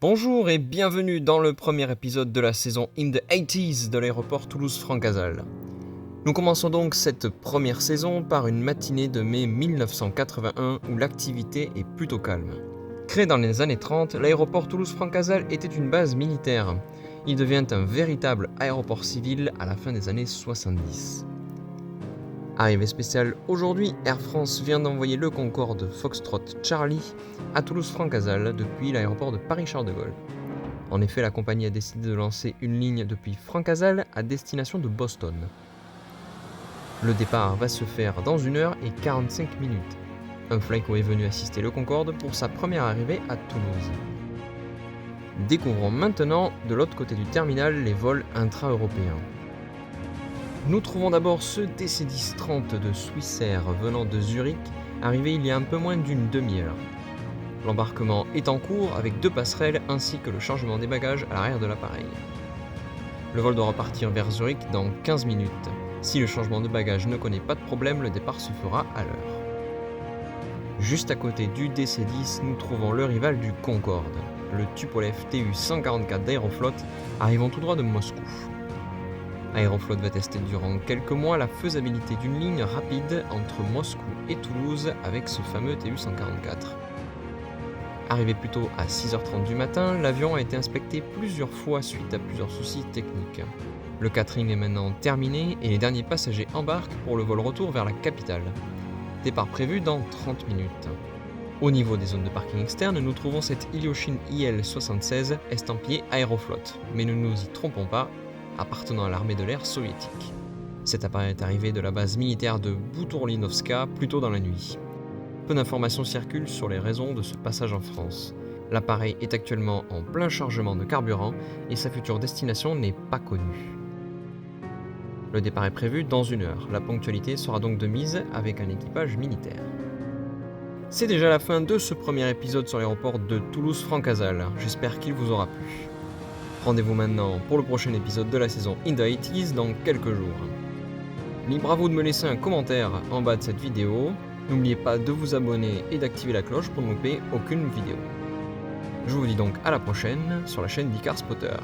Bonjour et bienvenue dans le premier épisode de la saison In the 80s de l'aéroport Toulouse-Francazal. Nous commençons donc cette première saison par une matinée de mai 1981 où l'activité est plutôt calme. Créé dans les années 30, l'aéroport Toulouse-Francazal était une base militaire. Il devient un véritable aéroport civil à la fin des années 70. Arrivée spéciale aujourd'hui, Air France vient d'envoyer le Concorde Foxtrot Charlie à Toulouse-Francazal depuis l'aéroport de Paris-Charles de Gaulle. En effet, la compagnie a décidé de lancer une ligne depuis Francazal à destination de Boston. Le départ va se faire dans 1 heure et 45 minutes. Un flyco est venu assister le Concorde pour sa première arrivée à Toulouse. Découvrons maintenant de l'autre côté du terminal les vols intra-européens. Nous trouvons d'abord ce DC-10-30 de Swissair venant de Zurich, arrivé il y a un peu moins d'une demi-heure. L'embarquement est en cours avec 2 passerelles ainsi que le chargement des bagages à l'arrière de l'appareil. Le vol doit repartir vers Zurich dans 15 minutes. Si le changement de bagages ne connaît pas de problème, le départ se fera à l'heure. Juste à côté du DC-10, nous trouvons le rival du Concorde, le Tupolev Tu-144 d'Aeroflot, arrivant tout droit de Moscou. Aeroflot va tester durant quelques mois la faisabilité d'une ligne rapide entre Moscou et Toulouse avec ce fameux Tu-144. Arrivé plus tôt à 6h30 du matin, l'avion a été inspecté plusieurs fois suite à plusieurs soucis techniques. Le catering est maintenant terminé et les derniers passagers embarquent pour le vol retour vers la capitale. Départ prévu dans 30 minutes. Au niveau des zones de parking externe, nous trouvons cette Ilyushin IL-76 estampillée Aeroflot, mais ne nous y trompons pas, appartenant à l'armée de l'air soviétique. Cet appareil est arrivé de la base militaire de Boutourlinovska plus tôt dans la nuit. Peu d'informations circulent sur les raisons de ce passage en France. L'appareil est actuellement en plein chargement de carburant et sa future destination n'est pas connue. Le départ est prévu dans 1 heure. La ponctualité sera donc de mise avec un équipage militaire. C'est déjà la fin de ce premier épisode sur l'aéroport de Toulouse-Francazal. J'espère qu'il vous aura plu. Rendez-vous maintenant pour le prochain épisode de la saison In the 80s dans quelques jours. Libre à vous de me laisser un commentaire en bas de cette vidéo. N'oubliez pas de vous abonner et d'activer la cloche pour ne louper aucune vidéo. Je vous dis donc à la prochaine sur la chaîne d'Icar Spotter.